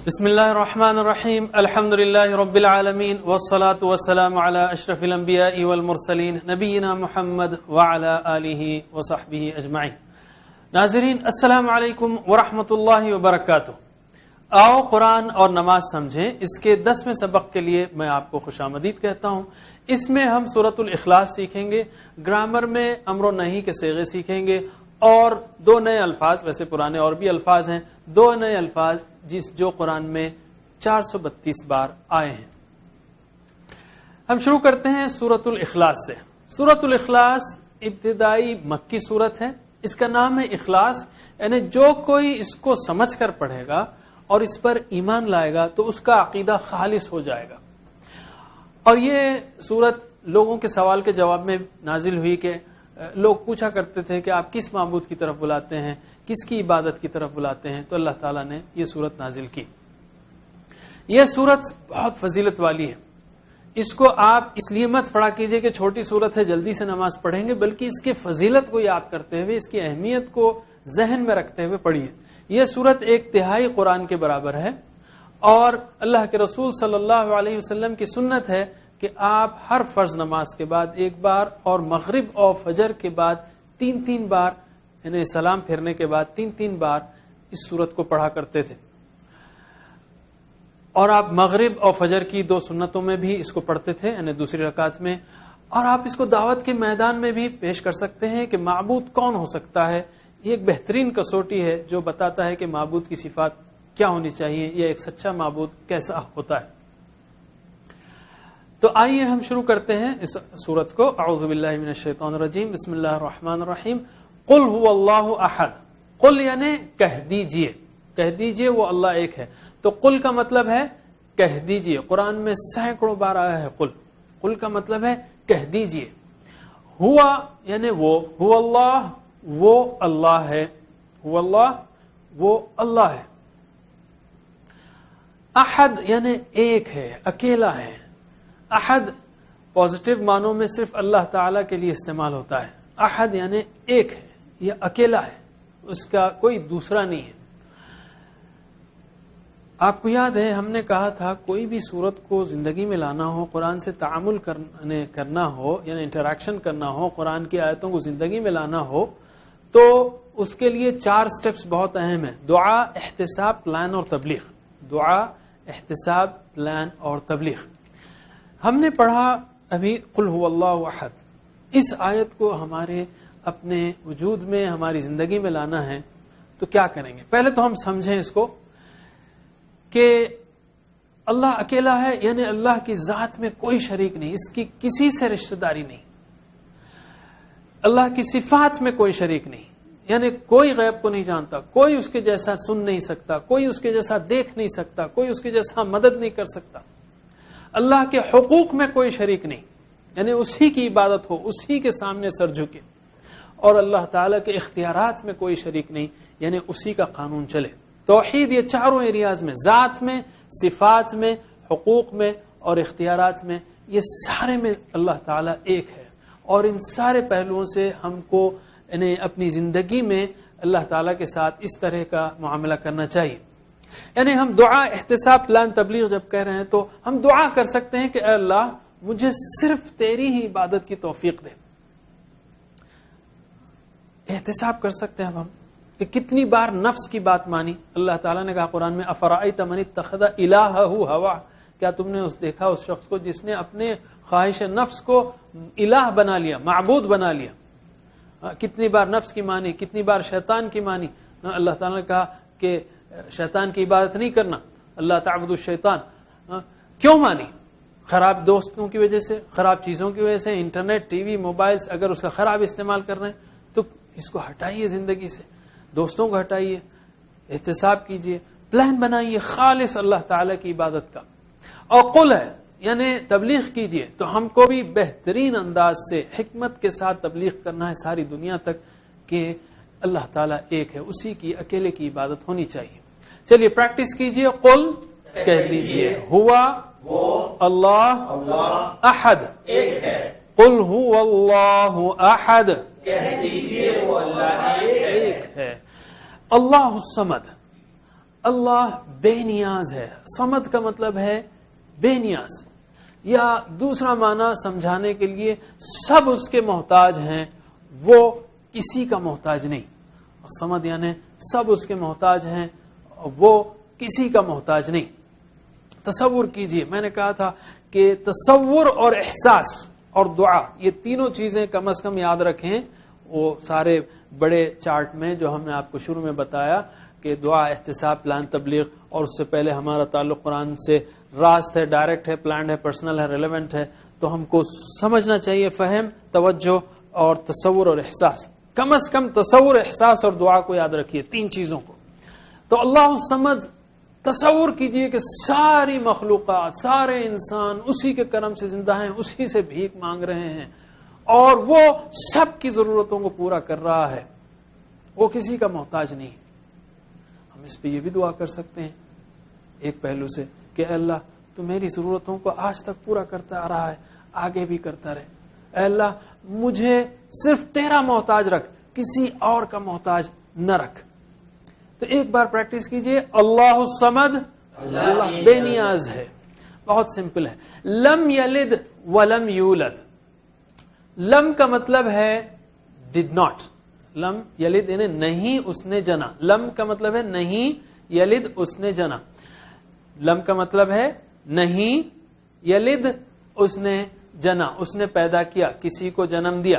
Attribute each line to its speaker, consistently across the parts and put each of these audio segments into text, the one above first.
Speaker 1: بسم اللہ الرحمن الرحیم الحمد للہ رب العالمین والصلاة والسلام علی اشرف الانبیاء والمرسلین نبینا محمد وعلی آلہ وصحبہ اجمعین۔ ناظرین السلام علیکم ورحمۃ اللہ وبرکاتہ۔ آؤ قرآن اور نماز سمجھیں، اس کے 10ویں سبق کے لیے میں آپ کو خوش آمدید کہتا ہوں۔ اس میں ہم سورۃ الاخلاص سیکھیں گے، گرامر میں امر و نہی کے صیغے سیکھیں گے اور 2 نئے الفاظ، ویسے پرانے اور بھی الفاظ ہیں، 2 نئے الفاظ جو قرآن میں 432 بار آئے ہیں۔ ہم شروع کرتے ہیں سورۃ الاخلاص سے۔ سورۃ الاخلاص ابتدائی مکی سورت ہے، اس کا نام ہے اخلاص، یعنی جو کوئی اس کو سمجھ کر پڑھے گا اور اس پر ایمان لائے گا تو اس کا عقیدہ خالص ہو جائے گا۔ اور یہ سورت لوگوں کے سوال کے جواب میں نازل ہوئی کہ لوگ پوچھا کرتے تھے کہ آپ کس معبود کی طرف بلاتے ہیں، کس کی عبادت کی طرف بلاتے ہیں، تو اللہ تعالیٰ نے یہ سورت نازل کی۔ یہ سورت بہت فضیلت والی ہے، اس کو آپ اس لیے مت پڑھا کیجئے کہ چھوٹی سورت ہے جلدی سے نماز پڑھیں گے، بلکہ اس کی فضیلت کو یاد کرتے ہوئے، اس کی اہمیت کو ذہن میں رکھتے ہوئے پڑھیے۔ یہ سورت 1 تہائی قرآن کے برابر ہے، اور اللہ کے رسول صلی اللہ علیہ وسلم کی سنت ہے کہ آپ ہر فرض نماز کے بعد 1 بار اور مغرب اور فجر کے بعد 3 بار، یعنی سلام پھیرنے کے بعد 3 بار اس سورت کو پڑھا کرتے تھے۔ اور آپ مغرب اور فجر کی 2 سنتوں میں بھی اس کو پڑھتے تھے، یعنی دوسری رکعت میں، اور آپ اس کو دعوت کے میدان میں بھی پیش کر سکتے ہیں کہ معبود کون ہو سکتا ہے۔ یہ ایک بہترین کسوٹی ہے جو بتاتا ہے کہ معبود کی صفات کیا ہونی چاہیے، یہ ایک سچا معبود کیسا ہوتا ہے۔ تو آئیے ہم شروع کرتے ہیں اس سورت کو۔ اعوذ باللہ من الشیطان الرجیم، بسم اللہ الرحمن الرحیم۔ قل هو اللہ احد، قل یعنی کہہ دیجئے وہ اللہ ایک ہے۔ تو قل کا مطلب ہے کہہ دیجئے، قرآن میں سینکڑوں بار آیا ہے قل کا مطلب ہے کہہ دیجئے۔ ہوا یعنی وہ اللہ، وہ اللہ ہے، هو اللہ، وہ اللہ ہے۔ احد یعنی ایک ہے، اکیلا ہے۔ احد پازیٹیو معنوں میں صرف اللہ تعالیٰ کے لیے استعمال ہوتا ہے۔ احد یعنی ایک ہے، یہ اکیلا ہے، اس کا کوئی دوسرا نہیں ہے۔ آپ کو یاد ہے ہم نے کہا تھا کوئی بھی صورت کو زندگی میں لانا ہو، قرآن سے تعامل کرنا ہو، یعنی انٹریکشن کرنا ہو، قرآن کی آیتوں کو زندگی میں لانا ہو، تو اس کے لیے 4 سٹیپس بہت اہم ہیں: دعا، احتساب، پلان اور تبلیغ۔ دعا، احتساب، پلان اور تبلیغ۔ ہم نے پڑھا ابھی قل هو اللہ احد۔ اس آیت کو ہمارے اپنے وجود میں، ہماری زندگی میں لانا ہے تو کیا کریں گے؟ پہلے تو ہم سمجھیں اس کو کہ اللہ اکیلا ہے، یعنی اللہ کی ذات میں کوئی شریک نہیں، اس کی کسی سے رشتہ داری نہیں۔ اللہ کی صفات میں کوئی شریک نہیں، یعنی کوئی غیب کو نہیں جانتا، کوئی اس کے جیسا سن نہیں سکتا، کوئی اس کے جیسا دیکھ نہیں سکتا، کوئی اس کے جیسا مدد نہیں کر سکتا۔ اللہ کے حقوق میں کوئی شریک نہیں، یعنی اسی کی عبادت ہو، اسی کے سامنے سر جھکے، اور اللہ تعالیٰ کے اختیارات میں کوئی شریک نہیں، یعنی اسی کا قانون چلے۔ توحید یہ 4 ایریاز میں، ذات میں، صفات میں، حقوق میں اور اختیارات میں، یہ سارے میں اللہ تعالیٰ ایک ہے، اور ان سارے پہلوؤں سے ہم کو یعنی اپنی زندگی میں اللہ تعالیٰ کے ساتھ اس طرح کا معاملہ کرنا چاہیے۔ یعنی ہم دعا، احتساب، پلان، تبلیغ جب کہہ رہے ہیں تو ہم دعا کر سکتے ہیں کہ اے اللہ مجھے صرف تیری ہی عبادت کی توفیق دے۔ احتساب کر سکتے ہیں ہم کہ کتنی بار نفس کی بات مانی۔ اللہ تعالیٰ نے کہا قرآن میں افرأیت من اتخذ الہہ ہوا، کیا تم نے دیکھا اس شخص کو جس نے اپنے خواہش نفس کو الہ بنا لیا، معبود بنا لیا۔ کتنی بار نفس کی مانی، کتنی بار شیطان کی مانی۔ اللہ تعالیٰ نے کہا کہ شیطان کی عبادت نہیں کرنا، اللہ تعبد الشیطان۔ کیوں مانی؟ خراب دوستوں کی وجہ سے، خراب چیزوں کی وجہ سے، انٹرنیٹ، ٹی وی، موبائلز، اگر اس کا خراب استعمال کر رہے ہیں تو اس کو ہٹائیے زندگی سے، دوستوں کو ہٹائیے، احتساب کیجئے، پلان بنائیے خالص اللہ تعالیٰ کی عبادت کا۔ اور قل ہے یعنی تبلیغ کیجئے، تو ہم کو بھی بہترین انداز سے حکمت کے ساتھ تبلیغ کرنا ہے ساری دنیا تک کہ اللہ تعالیٰ ایک ہے، اسی کی اکیلے کی عبادت ہونی چاہیے۔ چلیے پریکٹس کیجئے۔ قل کہہ دیجئے، ہوا اللہ احد،
Speaker 2: ایک ہے۔
Speaker 1: قل هو اللہ احد،
Speaker 2: کہہ دیجئے وہ اللہ ایک
Speaker 1: ہے۔ اللہ الصمد، اللہ بے نیاز ہے. صمد کا مطلب ہے بے نیاز, یا دوسرا معنی سمجھانے کے لیے سب اس کے محتاج ہیں, وہ کسی کا محتاج نہیں. صمد یعنی سب اس کے محتاج ہیں, وہ کسی کا محتاج نہیں. تصور کیجئے, میں نے کہا تھا کہ تصور اور احساس اور دعا, یہ تینوں چیزیں کم از کم یاد رکھیں. وہ سارے بڑے چارٹ میں جو ہم نے آپ کو شروع میں بتایا کہ دعا, احتساب, پلان, تبلیغ, اور اس سے پہلے ہمارا تعلق قرآن سے راست ہے, ڈائریکٹ ہے, پلانڈ ہے, پرسنل ہے, ریلیونٹ ہے, تو ہم کو سمجھنا چاہیے فہم, توجہ اور تصور اور احساس. کم از کم تصور, احساس اور دعا کو یاد رکھیے, تین چیزوں کو. تو اللہ الصمد, تصور کیجئے کہ ساری مخلوقات, سارے انسان اسی کے کرم سے زندہ ہیں, اسی سے بھیک مانگ رہے ہیں, اور وہ سب کی ضرورتوں کو پورا کر رہا ہے, وہ کسی کا محتاج نہیں. ہم اس پہ یہ بھی دعا کر سکتے ہیں ایک پہلو سے کہ اے اللہ تو میری ضرورتوں کو آج تک پورا کرتا آ رہا ہے, آگے بھی کرتا رہے. اے اللہ مجھے صرف تیرا محتاج رکھ, کسی اور کا محتاج نہ رکھ. تو ایک بار پریکٹس کیجئے, اللہ الصمد, اللہ بے نیاز ہے. بہت سمپل ہے. لم یلد ولم یولد. لم کا مطلب ہے ڈڈ ناٹ. لم یلد یعنی نہیں اس نے جنا. لم کا مطلب ہے نہیں, یلد اس نے جنا. لم کا مطلب ہے نہیں, یلد اس نے جنا, اس نے پیدا کیا, کسی کو جنم دیا.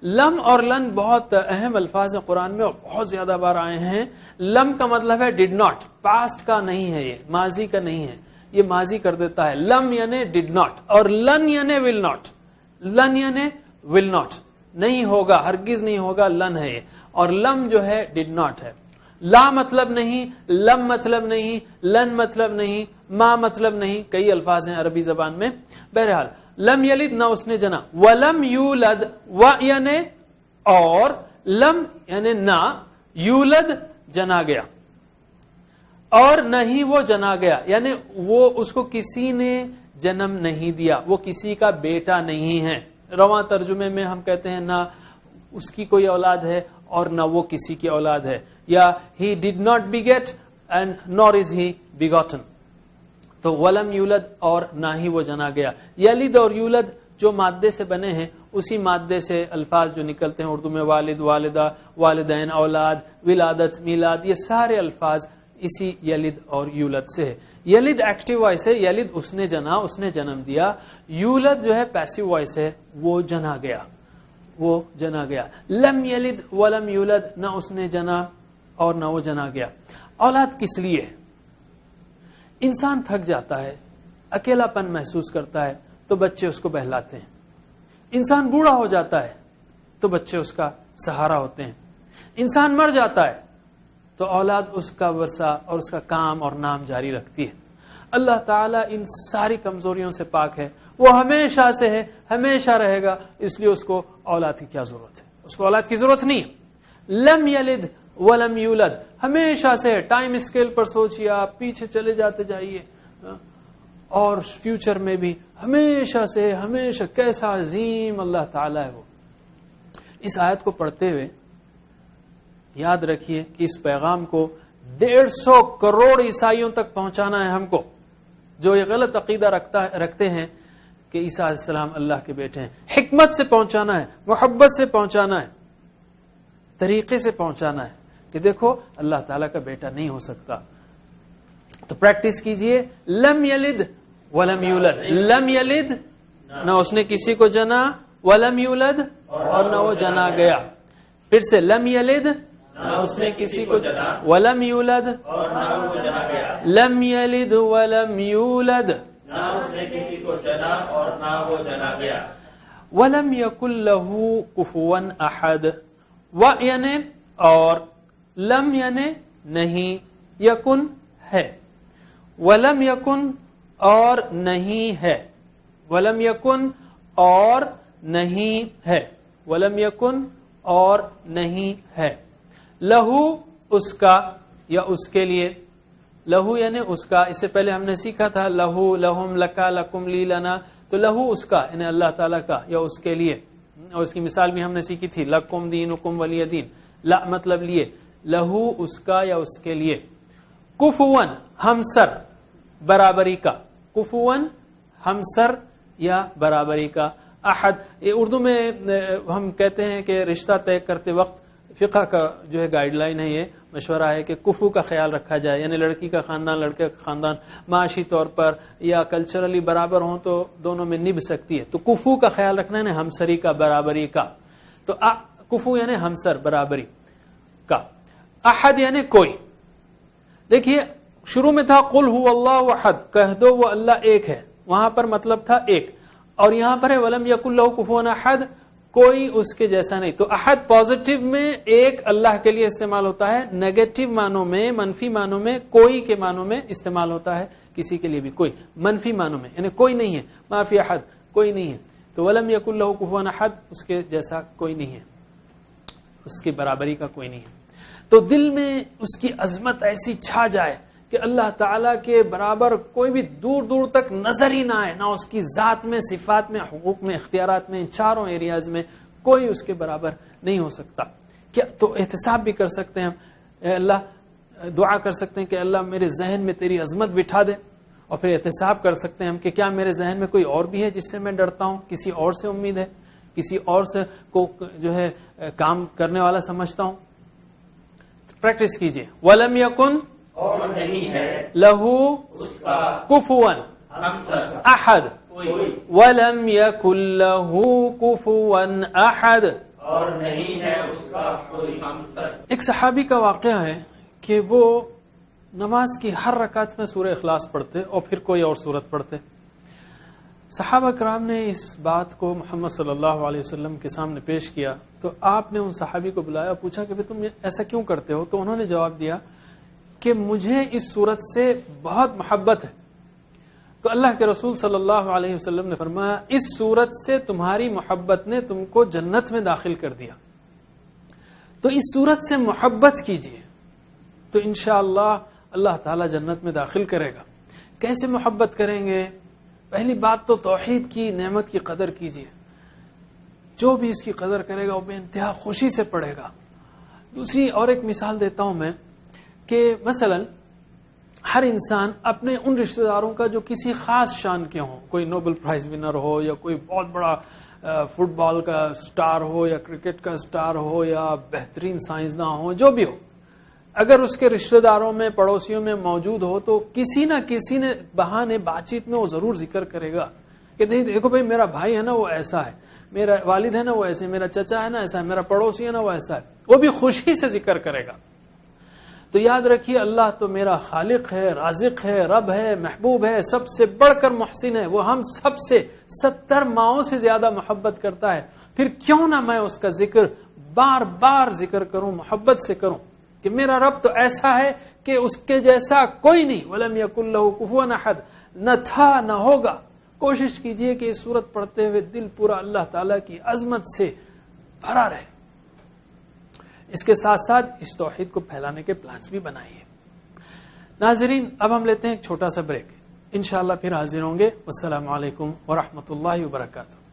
Speaker 1: لم اور لن بہت اہم الفاظ ہیں قرآن میں اور بہت زیادہ بار آئے ہیں. لم کا مطلب ہے ڈڈ ناٹ, پاسٹ کا نہیں ہے, یہ ماضی کا نہیں ہے, یہ ماضی کر دیتا ہے. لم یعنی ڈڈ ناٹ, اور لن یعنی ول ناٹ. لن یعنی ول ناٹ, نہیں ہوگا, ہرگز نہیں ہوگا, لن ہے یہ. اور لم جو ہے ڈڈ ناٹ ہے. لا مطلب نہیں, لم مطلب نہیں, لن مطلب نہیں, ما مطلب نہیں, کئی الفاظ ہیں عربی زبان میں. بہرحال لم یلد نہ اس نے جنا, ولم یولد, و یعنی اور, لم یعنی نہ, یولد جنا گیا, اور نہ ہی وہ جنا گیا, یعنی وہ اس کو کسی نے جنم نہیں دیا, وہ کسی کا بیٹا نہیں ہے. رواں ترجمے میں ہم کہتے ہیں نہ اس کی کوئی اولاد ہے اور نہ وہ کسی کی اولاد ہے, یا he did not beget and nor is he begotten. تو ولم یولد اور نہ ہی وہ جنا گیا. یلد اور یولد جو مادے سے بنے ہیں اسی مادے سے الفاظ جو نکلتے ہیں اردو میں, والد, والدہ, والدین, اولاد, ولادت, میلاد, یہ سارے الفاظ اسی یلد اور یولد سے ہے. یلد ایکٹیو وائس ہے, یلد اس نے جنا, اس نے جنم دیا. یولد جو ہے پیسیو وائس ہے, وہ جنا گیا, وہ جنا گیا. لم یلد ولم یولد, نہ اس نے جنا اور نہ وہ جنا گیا. اولاد کس لیے ہے؟ انسان تھک جاتا ہے, اکیلا پن محسوس کرتا ہے تو بچے اس کو بہلاتے ہیں. انسان بوڑھا ہو جاتا ہے تو بچے اس کا سہارا ہوتے ہیں. انسان مر جاتا ہے تو اولاد اس کا ورثہ اور اس کا کام اور نام جاری رکھتی ہے. اللہ تعالیٰ ان ساری کمزوریوں سے پاک ہے, وہ ہمیشہ سے ہے, ہمیشہ رہے گا, اس لیے اس کو اولاد کی کیا ضرورت ہے, اس کو اولاد کی ضرورت نہیں ہے. لم یلد ولم یولد ہمیشہ سے ہے. ٹائم اسکیل پر سوچیے, آپ پیچھے چلے جاتے جائیے, اور فیوچر میں بھی ہمیشہ سے, ہمیشہ. کیسا عظیم اللہ تعالیٰ ہے وہ. اس آیت کو پڑھتے ہوئے یاد رکھیے کہ اس پیغام کو 150 کروڑ عیسائیوں تک پہنچانا ہے ہم کو, جو یہ غلط عقیدہ رکھتے ہیں کہ عیسیٰ علیہ السلام اللہ کے بیٹے ہیں. حکمت سے پہنچانا ہے, محبت سے پہنچانا ہے, طریقے سے پہنچانا ہے کہ دیکھو اللہ تعالیٰ کا بیٹا نہیں ہو سکتا. تو پریکٹس کیجئے. لم یلد ولم یولد, لم یلد نہ اس نے کسی کو جنا, ولم یولد اور نہ وہ جنا گیا. پھر سے لم یلد نہ اس نے کسی کو جنا, ولم یولد اور نہ وہ جنا گیا. لم یلد ولم یولد نہ اس نے کسی کو جنا اور نہ وہ جنا گیا. ولم یکن لہ کفوا احد. و یعنی اور, لم یعنی نہیں, یکن ہے, ولم یکن اور نہیں ہے, ولم یکن اور نہیں ہے, ولم یکن اور نہیں ہے. لہو اس کا یا اس کے لیے, لہو یعنی اس کا. اس سے پہلے ہم نے سیکھا تھا لہو, لہم, لکا, لکم, لی, لنا. تو لہو اس کا یعنی اللہ تعالیٰ کا یا اس کے لیے, اور اس کی مثال بھی ہم نے سیکھی تھی, لکم دینکم ولی دین. لا مطلب لیے, لہو اس کا یا اس کے لیے. کفون ہمسر برابری کا، کفون ہمسر یا برابری کا. احد یہ اردو میں ہم کہتے ہیں کہ رشتہ طے کرتے وقت فقہ کا جو ہے گائیڈ لائن ہے، یہ مشورہ ہے کہ کفو کا خیال رکھا جائے، یعنی لڑکی کا خاندان لڑکے کا خاندان معاشی طور پر یا کلچرلی برابر ہوں تو دونوں میں نبھ سکتی ہے. تو کفو کا خیال رکھنا ہے ہمسری کا، برابری کا. تو کفو یعنی ہمسر برابری کا. احد یعنی کوئی. دیکھیے شروع میں تھا قل هو اللہ احد، کہہ دو وہ اللہ ایک ہے، وہاں پر مطلب تھا ایک، اور یہاں پر ہے ولم یکن لہ کفوا احد، کوئی اس کے جیسا نہیں. تو احد پازیٹو میں ایک اللہ کے لیے استعمال ہوتا ہے، نیگیٹو معنوں میں منفی معنوں میں کوئی کے معنوں میں استعمال ہوتا ہے، کسی کے لیے بھی کوئی. منفی معنوں میں یعنی کوئی نہیں ہے، ما فی احد کوئی نہیں ہے. تو ولم یکن لہ کفوا احد اس کے جیسا کوئی نہیں ہے، اس کی برابری کا کوئی نہیں ہے. تو دل میں اس کی عظمت ایسی چھا جائے کہ اللہ تعالیٰ کے برابر کوئی بھی دور دور تک نظر ہی نہ آئے، نہ اس کی ذات میں، صفات میں، حقوق میں، اختیارات میں، چاروں ایریاز میں کوئی اس کے برابر نہیں ہو سکتا. کیا تو احتساب بھی کر سکتے ہیں ہم، اے اللہ دعا کر سکتے ہیں کہ اللہ میرے ذہن میں تیری عظمت بٹھا دے، اور پھر احتساب کر سکتے ہیں ہم کہ کیا میرے ذہن میں کوئی اور بھی ہے جس سے میں ڈرتا ہوں، کسی اور سے امید ہے، کسی اور سے کو جو ہے کام کرنے والا سمجھتا ہوں. پریکٹس کیجئے. وَلَمْ يَكُنْ
Speaker 2: اور نہیں ہے
Speaker 1: لَهُ كُفُوًا أَحَدٌ وَلَمْ يَكُنْ لَهُ كُفُوًا أَحَدٌ
Speaker 2: اور نہیں ہے اس کا کوئی ہمسر.
Speaker 1: ایک صحابی کا واقعہ ہے کہ وہ نماز کی ہر رکعت میں سورہ اخلاص پڑھتے اور پھر کوئی اور سورت پڑھتے. صحابہ کرام نے اس بات کو محمد صلی اللہ علیہ وسلم کے سامنے پیش کیا تو آپ نے ان صحابی کو بلایا، پوچھا کہ تم ایسا کیوں کرتے ہو؟ تو انہوں نے جواب دیا کہ مجھے اس سورت سے بہت محبت ہے. تو اللہ کے رسول صلی اللہ علیہ وسلم نے فرمایا اس سورت سے تمہاری محبت نے تم کو جنت میں داخل کر دیا، تو اس سورت سے محبت کیجیے تو انشاءاللہ اللہ تعالی جنت میں داخل کرے گا. کیسے محبت کریں گے؟ پہلی بات تو توحید کی نعمت کی قدر کیجیے، جو بھی اس کی قدر کرے گا وہ بے انتہا خوشی سے پڑھے گا. دوسری اور ایک مثال دیتا ہوں میں کہ مثلا ہر انسان اپنے ان رشتہ داروں کا جو کسی خاص شان کے ہوں، کوئی نوبل پرائز ونر ہو یا کوئی بہت بڑا فٹ بال کا سٹار ہو یا کرکٹ کا سٹار ہو یا بہترین سائنسداں ہو، جو بھی ہو، اگر اس کے رشتہ داروں میں پڑوسیوں میں موجود ہو تو کسی نہ کسی نے بہانے بات چیت میں وہ ضرور ذکر کرے گا کہ دیکھو بھائی میرا بھائی ہے نا وہ ایسا ہے، میرا والد ہے نا وہ ایسے، میرا چچا ہے نا ایسا ہے، میرا پڑوسی ہے نا وہ ایسا ہے، وہ بھی خوشی سے ذکر کرے گا. تو یاد رکھیے اللہ تو میرا خالق ہے، رازق ہے، رب ہے، محبوب ہے، سب سے بڑھ کر محسن ہے، وہ ہم سب سے 70 ماؤں سے زیادہ محبت کرتا ہے. پھر کیوں نہ میں اس کا ذکر بار بار ذکر کروں، محبت سے کروں کہ میرا رب تو ایسا ہے کہ اس کے جیسا کوئی نہیں. وَلَمْ يَكُنْ لَهُ كُفُوًا أَحَدٌ نہ تھا نہ ہوگا. کوشش کیجئے کہ اس سورت پڑھتے ہوئے دل پورا اللہ تعالیٰ کی عظمت سے بھرا رہے. اس کے ساتھ ساتھ اس توحید کو پھیلانے کے پلانز بھی بنائیے. ناظرین اب ہم لیتے ہیں ایک چھوٹا سا بریک، انشاءاللہ پھر حاضر ہوں گے. والسلام علیکم ورحمۃ اللہ وبرکاتہ.